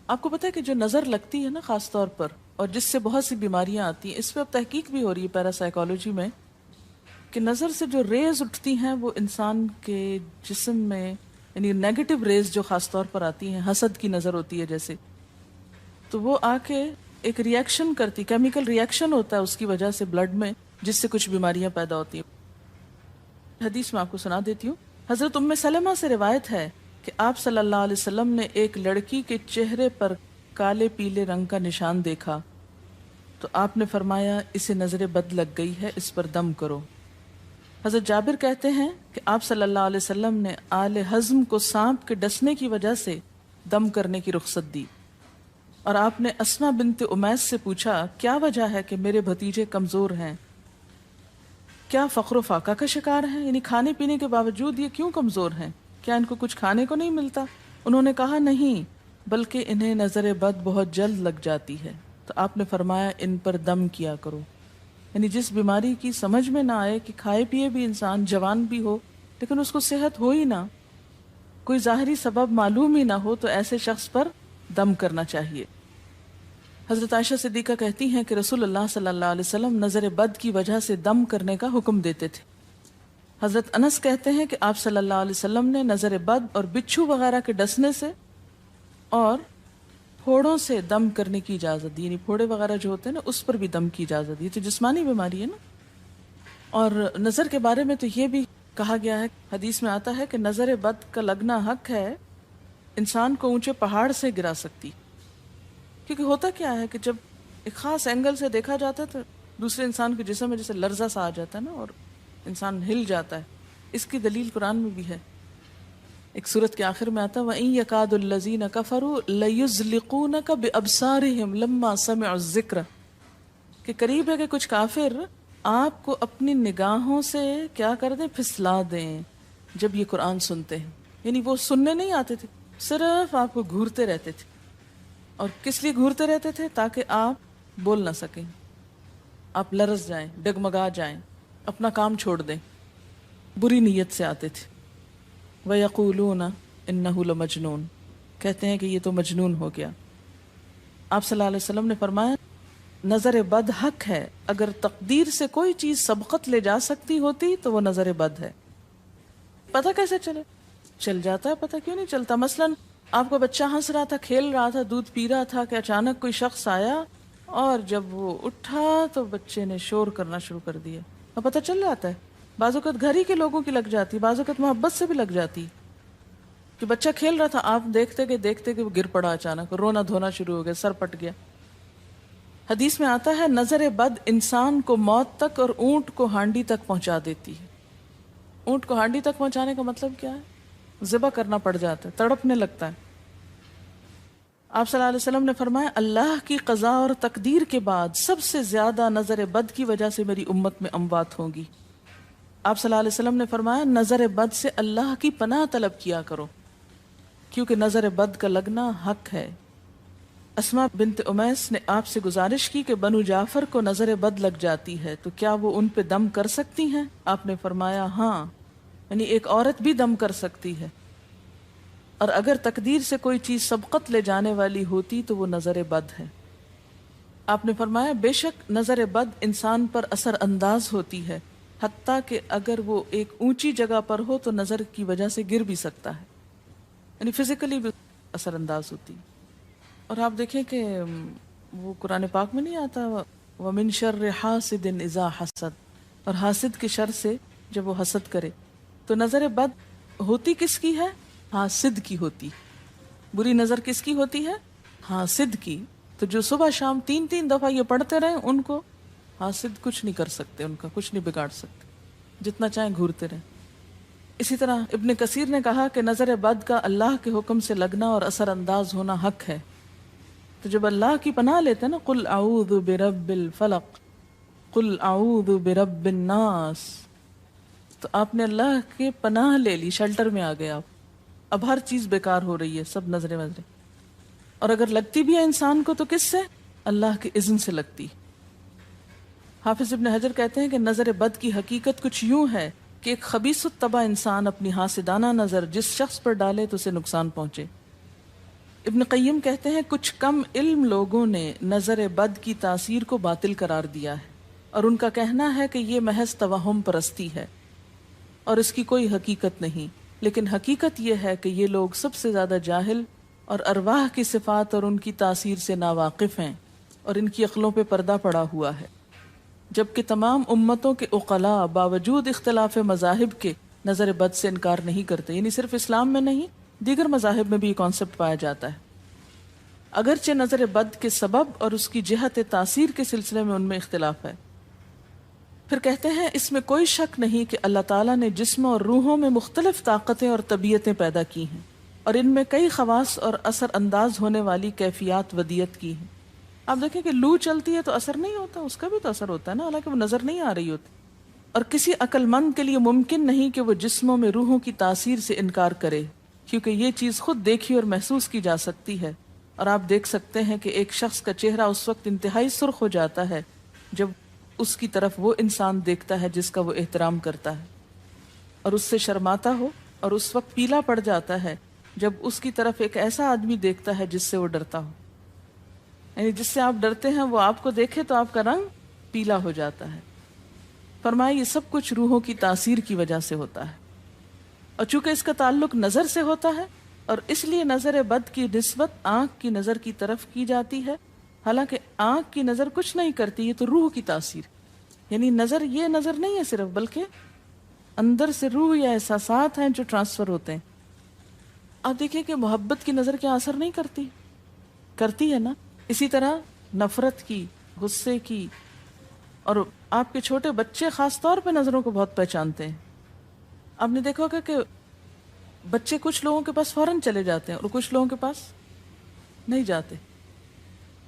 آپ کو پتا ہے کہ جو نظر لگتی ہے نا خاص طور پر، اور جس سے بہت سی بیماریاں آتی ہیں، اس پہ اب تحقیق بھی ہو رہی ہے پیراسائیکالوجی میں، کہ نظر سے جو ریز اٹھتی ہیں وہ انسان کے جسم میں، یعنی نیگیٹو ریز جو خاص طور پر آتی ہیں، حسد کی نظر ہوتی ہے جیسے، تو وہ آ کے ایک ریئیکشن کرتی، کیمیکل ریئیکشن ہوتا ہے اس کی وجہ سے بلڈ میں، جس سے کچھ بیماریاں پیدا ہوتی ہیں۔ حدیث میں آپ کو سنا دیتی ہوں۔ حضرت ام سلمہ سے روایت ہے کہ آپ صلی اللہ علیہ وسلم نے ایک لڑکی کے چہرے پر کالے پیلے رنگ کا نشان دیکھا تو آپ نے فرمایا اسے نظر بد لگ گئی ہے، اس پر دم کرو۔ حضرت جابر کہتے ہیں کہ آپ صلی اللہ علیہ وسلم نے آل حزم کو سانپ کے ڈسنے کی وجہ سے دم کرنے کی رخصت دی، اور آپ نے اسما بنت امیس سے پوچھا کیا وجہ ہے کہ میرے بھتیجے کمزور ہیں، کیا فقر و فاقہ کا شکار ہیں، یعنی کھانے پینے کے باوجود یہ کیوں کمزور ہیں، کیا ان کو کچھ کھانے کو نہیں ملتا؟ انہوں نے کہا نہیں، بلکہ انہیں نظر بد بہت جلد لگ جاتی ہے، تو آپ نے فرمایا ان پر دم کیا کرو۔ یعنی جس بیماری کی سمجھ میں نہ آئے کہ کھائے پیے بھی انسان جوان بھی ہو لیکن اس کو صحت ہو ہی نہ، کوئی ظاہری سبب معلوم ہی نہ ہو، تو ایسے شخص پر دم کرنا چاہیے۔ حضرت عائشہ صدیقہ کہتی ہیں کہ رسول اللہ صلی اللہ علیہ وسلم نظر بد کی وجہ سے دم کرنے کا حکم دیتے تھے۔ حضرت انس کہتے ہیں کہ آپ صلی اللہ علیہ وسلم نے نظر بد اور بچھو وغیرہ کے ڈسنے سے اور پھوڑوں سے دم کرنے کی اجازت دی، یعنی پھوڑے وغیرہ جو ہوتے ہیں نا اس پر بھی دم کی اجازت دی، تو جسمانی بیماری ہے نا۔ اور نظر کے بارے میں تو یہ بھی کہا گیا ہے، حدیث میں آتا ہے کہ نظر بد کا لگنا حق ہے، انسان کو اونچے پہاڑ سے گرا سکتی، کیونکہ ہوتا کیا ہے کہ جب ایک خاص اینگل سے دیکھا جاتا ہے تو دوسرے انسان کے جسم میں جیسے لرزہ سا آ جاتا ہے نا، اور انسان ہل جاتا ہے۔ اس کی دلیل قرآن میں بھی ہے، ایک سورت کے آخر میں آتا ہے وَإِن يَكَادُ الَّذِينَ كَفَرُوا لَيُزْلِقُونَكَ بِأَبْصَارِهِمْ لَمَّا سَمِعُوا الذِّكْرَ، کہ قریب ہے کہ کچھ کافر آپ کو اپنی نگاہوں سے کیا کر دیں، پھسلا دیں جب یہ قرآن سنتے ہیں، یعنی وہ سننے نہیں آتے تھے، صرف آپ کو گھورتے رہتے تھے۔ اور کس لیے گھورتے رہتے تھے؟ تاکہ آپ بول نہ سکیں، آپ لرز جائیں، ڈگمگا جائیں، اپنا کام چھوڑ دیں، بری نیت سے آتے تھے۔ وَيَقُولُونَ إِنَّهُ لَمَجْنُونَ، کہتے ہیں کہ یہ تو مجنون ہو گیا۔ آپ صلی اللہ علیہ وسلم نے فرمایا نظر بد حق ہے، اگر تقدیر سے کوئی چیز سبقت لے جا سکتی ہوتی تو وہ نظر بد ہے۔ پتہ کیسے چلے؟ چل جاتا ہے، پتہ کیوں نہیں چلتا؟ مثلاً آپ کا بچہ ہنس رہا تھا، کھیل رہا تھا، دودھ پی رہا تھا، کہ اچانک کوئی شخص آیا اور جب وہ اٹھا تو بچے نے شور کرنا شروع کر دیا، اور پتہ چل جاتا ہے۔ بعض اوقات گھر ہی کے لوگوں کی لگ جاتی، بعض اوقات محبت سے بھی لگ جاتی، کہ بچہ کھیل رہا تھا، آپ دیکھتے کہ وہ گر پڑا، اچانک رونا دھونا شروع ہو گیا، سر پٹ گیا۔ حدیث میں آتا ہے نظر بد انسان کو موت تک اور اونٹ کو ہانڈی تک پہنچا دیتی ہے۔ اونٹ کو ہانڈی تک پہنچانے کا مطلب کیا ہے؟ ذبح کرنا پڑ جاتا ہے، تڑپنے لگتا ہے۔ آپ صلی اللہ علیہ وسلم نے فرمایا اللہ کی قضاء اور تقدیر کے بعد سب سے زیادہ نظر بد کی وجہ سے میری امت میں اموات ہوں گی۔ آپ صلی اللہ علیہ وسلم نے فرمایا نظر بد سے اللہ کی پناہ طلب کیا کرو، کیونکہ نظر بد کا لگنا حق ہے۔ اسما بنت امیس نے آپ سے گزارش کی کہ بنو جعفر کو نظر بد لگ جاتی ہے تو کیا وہ ان پہ دم کر سکتی ہیں؟ آپ نے فرمایا ہاں، یعنی ایک عورت بھی دم کر سکتی ہے، اور اگر تقدیر سے کوئی چیز سبقت لے جانے والی ہوتی تو وہ نظر بد ہے۔ آپ نے فرمایا بے شک نظر بد انسان پر اثر انداز ہوتی ہے، حتیٰ کہ اگر وہ ایک اونچی جگہ پر ہو تو نظر کی وجہ سے گر بھی سکتا ہے، یعنی فزیکلی بھی اثر انداز ہوتی۔ اور آپ دیکھیں کہ وہ قرآن پاک میں نہیں آتا وَمِن شَرِّ حَاسِدٍ إِذَا حَسَدَ، اور حاسد کی شر سے جب وہ حسد کرے، تو نظر بد ہوتی کس کی ہے؟ حاسد کی ہوتی۔ بری نظر کس کی ہوتی ہے؟ حاسد کی۔ تو جو صبح شام 3 دفعہ یہ پڑھتے رہیں ان کو حاسد کچھ نہیں کر سکتے، ان کا کچھ نہیں بگاڑ سکتے، جتنا چاہیں گھورتے رہیں۔ اسی طرح ابن کثیر نے کہا کہ نظر بد کا اللہ کے حکم سے لگنا اور اثر انداز ہونا حق ہے۔ تو جب اللہ کی پناہ لیتے ہیں نا قل اعوذ برب الفلق قل اعوذ برب الناس، تو آپ نے اللہ کے پناہ لے لی، شیلٹر میں آ گئے آپ۔ اب ہر چیز بیکار ہو رہی ہے، سب نظریں، اور اگر لگتی بھی ہے انسان کو تو کس سے؟ اللہ کے اذن سے لگتی۔ حافظ ابن حجر کہتے ہیں کہ نظر بد کی حقیقت کچھ یوں ہے کہ ایک خبیث الطبع انسان اپنی حاسدانہ نظر جس شخص پر ڈالے تو اسے نقصان پہنچے۔ ابن قیم کہتے ہیں کچھ کم علم لوگوں نے نظر بد کی تاثیر کو باطل قرار دیا ہے اور ان کا کہنا ہے کہ یہ محض توہم پرستی ہے اور اس کی کوئی حقیقت نہیں، لیکن حقیقت یہ ہے کہ یہ لوگ سب سے زیادہ جاہل اور ارواح کی صفات اور ان کی تاثیر سے ناواقف ہیں اور ان کی عقلوں پہ پردہ پڑا ہوا ہے، جبکہ تمام امتوں کے عقلاء باوجود اختلاف مذاہب کے نظر بد سے انکار نہیں کرتے، یعنی صرف اسلام میں نہیں دیگر مذاہب میں بھی یہ کانسیپٹ پایا جاتا ہے، اگرچہ نظر بد کے سبب اور اس کی جہت تاثیر کے سلسلے میں ان میں اختلاف ہے۔ پھر کہتے ہیں اس میں کوئی شک نہیں کہ اللہ تعالیٰ نے جسموں اور روحوں میں مختلف طاقتیں اور طبیعتیں پیدا کی ہیں اور ان میں کئی خواص اور اثر انداز ہونے والی کیفیات ودیت کی ہیں۔ آپ دیکھیں کہ لو چلتی ہے تو اثر نہیں ہوتا، اس کا بھی تو اثر ہوتا ہے نا، حالانکہ وہ نظر نہیں آ رہی ہوتی، اور کسی عقل مند کے لیے ممکن نہیں کہ وہ جسموں میں روحوں کی تاثیر سے انکار کرے، کیونکہ یہ چیز خود دیکھی اور محسوس کی جا سکتی ہے، اور آپ دیکھ سکتے ہیں کہ ایک شخص کا چہرہ اس وقت انتہائی سرخ ہو جاتا ہے جب اس کی طرف وہ انسان دیکھتا ہے جس کا وہ احترام کرتا ہے، اور اس سے شرماتا ہو، اور اس وقت پیلا پڑ جاتا ہے جب اس کی طرف ایک ایسا آدمی دیکھتا ہے جس سے وہ ڈرتا ہو، یعنی جس سے آپ ڈرتے ہیں وہ آپ کو دیکھے تو آپ کا رنگ پیلا ہو جاتا ہے۔ فرمایا یہ سب کچھ روحوں کی تاثیر کی وجہ سے ہوتا ہے، اور چونکہ اس کا تعلق نظر سے ہوتا ہے اور اس لیے نظر بد کی نسبت آنکھ کی نظر کی طرف کی جاتی ہے، حالانکہ آنکھ کی نظر کچھ نہیں کرتی، یہ تو روح کی تاثیر، یعنی نظر یہ نظر نہیں ہے صرف، بلکہ اندر سے روح یا احساسات ہیں جو ٹرانسفر ہوتے ہیں۔ آپ دیکھیں کہ محبت کی نظر کیا اثر نہیں کرتی، کرتی ہے نا، اسی طرح نفرت کی، غصے کی، اور آپ کے چھوٹے بچے خاص طور پہ نظروں کو بہت پہچانتے ہیں۔ آپ نے دیکھا ہوگا کہ بچے کچھ لوگوں کے پاس فوراً چلے جاتے ہیں اور کچھ لوگوں کے پاس نہیں جاتے۔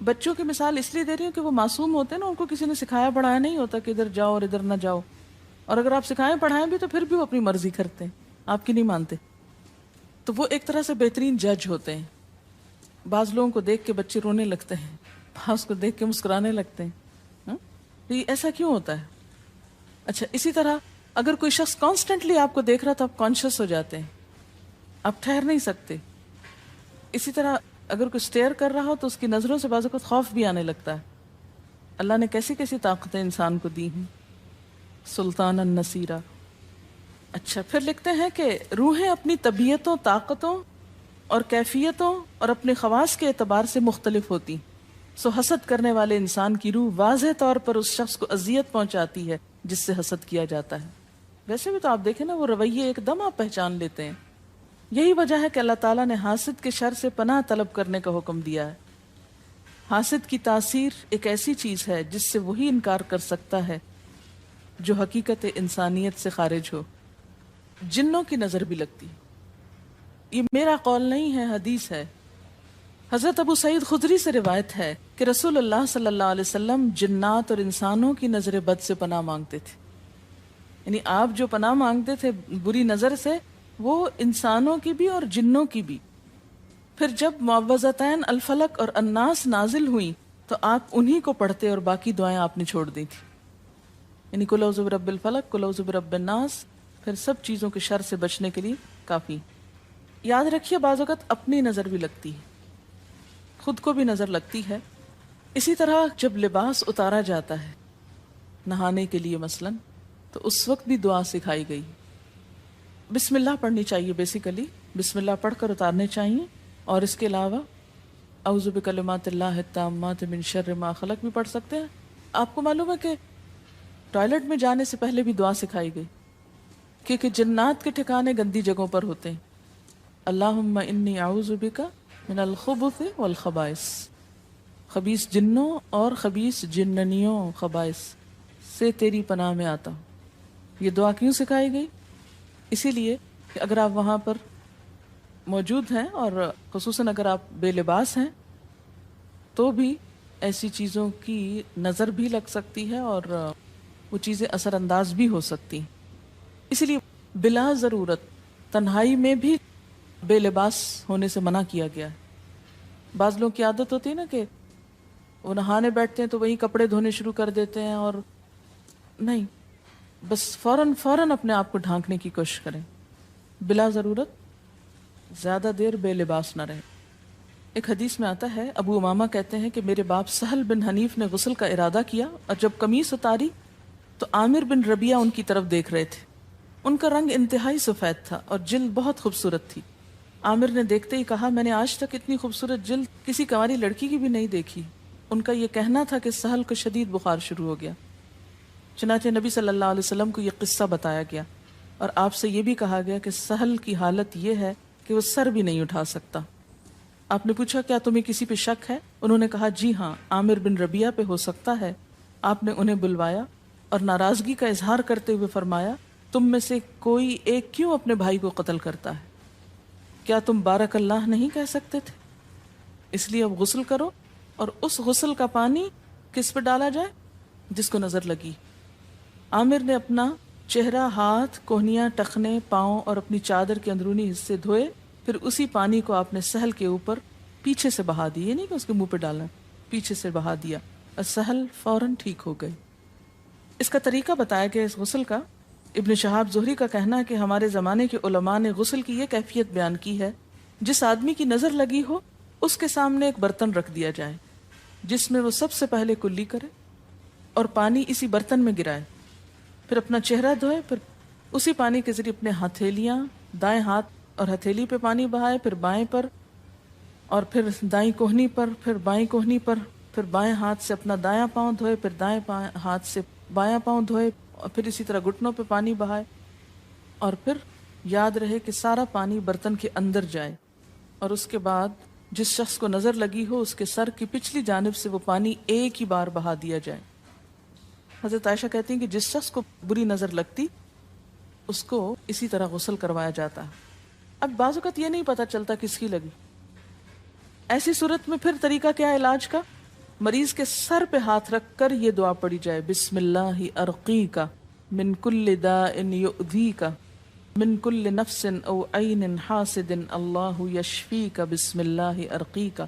بچوں کی مثال اس لیے دے رہی ہوں کہ وہ معصوم ہوتے ہیں نا، ان کو کسی نے سکھایا پڑھایا نہیں ہوتا کہ ادھر جاؤ اور ادھر نہ جاؤ، اور اگر آپ سکھائیں پڑھائیں بھی تو پھر بھی وہ اپنی مرضی کرتے ہیں، آپ کی نہیں مانتے، تو وہ ایک طرح سے بہترین جج ہوتے ہیں۔ بعض لوگوں کو دیکھ کے بچے رونے لگتے ہیں، بعض کو دیکھ کے مسکرانے لگتے ہیں، ہاں؟ تو یہ ایسا کیوں ہوتا ہے؟ اچھا، اسی طرح اگر کوئی شخص کانسٹنٹلی آپ کو دیکھ رہا تو آپ کانشیس ہو جاتے ہیں، آپ ٹھہر نہیں سکتے۔ اسی طرح اگر کوئی سٹیئر کر رہا ہو تو اس کی نظروں سے بعض اوقات خوف بھی آنے لگتا ہے۔ اللہ نے کیسی کیسی طاقتیں انسان کو دی ہیں، سلطان النصیرہ۔ اچھا، پھر لکھتے ہیں کہ روحیں اپنی طبیعتوں، طاقتوں اور کیفیتوں اور اپنے خواص کے اعتبار سے مختلف ہوتی، سو حسد کرنے والے انسان کی روح واضح طور پر اس شخص کو اذیت پہنچاتی ہے جس سے حسد کیا جاتا ہے۔ ویسے بھی تو آپ دیکھیں نا، وہ رویے ایک دم آپ پہچان لیتے ہیں۔ یہی وجہ ہے کہ اللہ تعالیٰ نے حاسد کے شر سے پناہ طلب کرنے کا حکم دیا ہے۔ حاسد کی تاثیر ایک ایسی چیز ہے جس سے وہی انکار کر سکتا ہے جو حقیقت انسانیت سے خارج ہو۔ جنوں کی نظر بھی لگتی، یہ میرا قول نہیں ہے، حدیث ہے۔ حضرت ابو سعید خدری سے روایت ہے کہ رسول اللہ صلی اللہ علیہ وسلم جنات اور انسانوں کی نظر بد سے پناہ مانگتے تھے، یعنی آپ جو پناہ مانگتے تھے بری نظر سے، وہ انسانوں کی بھی اور جنوں کی بھی۔ پھر جب معوذتین الفلق اور الناس نازل ہوئیں تو آپ انہی کو پڑھتے اور باقی دعائیں آپ نے چھوڑ دی تھی، یعنی قل اعوذ برب الفلق، قل اعوذ برب الناس، پھر سب چیزوں کے شر سے بچنے کے لیے کافی۔ یاد رکھیے بعض اوقات اپنی نظر بھی لگتی ہے، خود کو بھی نظر لگتی ہے۔ اسی طرح جب لباس اتارا جاتا ہے نہانے کے لیے مثلاً، تو اس وقت بھی دعا سکھائی گئی، بسم اللہ پڑھنی چاہیے، بیسیکلی بسم اللہ پڑھ کر اتارنے چاہیے، اور اس کے علاوہ اعوذ بکلمات اللہ التامات من شر ما خلق بھی پڑھ سکتے ہیں۔ آپ کو معلوم ہے کہ ٹوائلٹ میں جانے سے پہلے بھی دعا سکھائی گئی، کیونکہ جنات کے ٹھکانے گندی جگہوں پر ہوتے ہیں۔ اللہم انی اعوذ بک من الخبث والخبائث، خبیث جنوں اور خبیث جننیوں، خبائث سے تیری پناہ میں آتا ہوں۔ یہ دعا کیوں سکھائی گئی؟ اسی لیے کہ اگر آپ وہاں پر موجود ہیں، اور خصوصاً اگر آپ بے لباس ہیں، تو بھی ایسی چیزوں کی نظر بھی لگ سکتی ہے اور وہ چیزیں اثر انداز بھی ہو سکتی ہیں۔ اسی لیے بلا ضرورت تنہائی میں بھی بے لباس ہونے سے منع کیا گیا ہے۔ بعض لوگ کی عادت ہوتی ہے نا کہ وہ نہانے بیٹھتے ہیں تو وہی کپڑے دھونے شروع کر دیتے ہیں، اور نہیں، بس فوراً اپنے آپ کو ڈھانکنے کی کوشش کریں، بلا ضرورت زیادہ دیر بے لباس نہ رہے۔ ایک حدیث میں آتا ہے، ابو امامہ کہتے ہیں کہ میرے باپ سہل بن حنیف نے غسل کا ارادہ کیا، اور جب قمیص اتاری تو عامر بن ربیعہ ان کی طرف دیکھ رہے تھے۔ ان کا رنگ انتہائی سفید تھا اور جلد بہت خوبصورت تھی۔ عامر نے دیکھتے ہی کہا، میں نے آج تک اتنی خوبصورت جلد کسی کنواری لڑکی کی بھی نہیں دیکھی۔ ان کا یہ کہنا تھا کہ سہل کو شدید بخار شروع ہو گیا۔ چنانچہ نبی صلی اللہ علیہ وسلم کو یہ قصہ بتایا گیا، اور آپ سے یہ بھی کہا گیا کہ سہل کی حالت یہ ہے کہ وہ سر بھی نہیں اٹھا سکتا۔ آپ نے پوچھا، کیا تمہیں کسی پہ شک ہے؟ انہوں نے کہا، جی ہاں، عامر بن ربیعہ پہ ہو سکتا ہے۔ آپ نے انہیں بلوایا اور ناراضگی کا اظہار کرتے ہوئے فرمایا، تم میں سے کوئی ایک کیوں اپنے بھائی کو قتل کرتا ہے؟ کیا تم بارک اللہ نہیں کہہ سکتے تھے؟ اس لیے اب غسل کرو، اور اس غسل کا پانی کس پہ ڈالا جائے؟ جس کو نظر لگی۔ عامر نے اپنا چہرہ، ہاتھ، کوہنیاں، ٹخنے، پاؤں اور اپنی چادر کے اندرونی حصے دھوئے، پھر اسی پانی کو آپ نے سہل کے اوپر پیچھے سے بہا دی، یہ نہیں کہ اس کے منہ پہ ڈالنا، پیچھے سے بہا دیا، اور سہل فوراً ٹھیک ہو گئے۔ اس کا طریقہ بتایا گیا اس غسل کا۔ ابن شہاب زہری کا کہنا ہے کہ ہمارے زمانے کے علماء نے غسل کی یہ کیفیت بیان کی ہے، جس آدمی کی نظر لگی ہو اس کے سامنے ایک برتن رکھ دیا جائے، جس میں وہ سب سے پہلے کلی کرے اور پانی اسی برتن میں گرائے، پھر اپنا چہرہ دھوئے، پھر اسی پانی کے ذریعے اپنے ہتھیلیاں، دائیں ہاتھ اور ہتھیلی پہ پانی بہائے، پھر بائیں پر، اور پھر دائیں کوہنی پر، پھر بائیں کوہنی پر، پھر بائیں ہاتھ سے اپنا دایاں پاؤں دھوئے، پھر دائیں ہاتھ سے بایاں پاؤں دھوئے، اور پھر اسی طرح گھٹنوں پہ پانی بہائے، اور پھر یاد رہے کہ سارا پانی برتن کے اندر جائے، اور اس کے بعد جس شخص کو نظر لگی ہو اس کے سر کی پچھلی جانب سے وہ پانی ایک ہی بار بہا دیا جائے۔ حضرت عائشہ کہتی ہیں کہ جس شخص کو بری نظر لگتی اس کو اسی طرح غسل کروایا جاتا ہے۔ اب بعض اوقات یہ نہیں پتہ چلتا کس کی لگی، ایسی صورت میں پھر طریقہ کیا ہے علاج کا؟ مریض کے سر پہ ہاتھ رکھ کر یہ دعا پڑھی جائے، بسم اللہ ارقیک من کل داء یؤذیک من کل نفس او عین حاسد اللہ یشفیک بسم اللہ ارقیک۔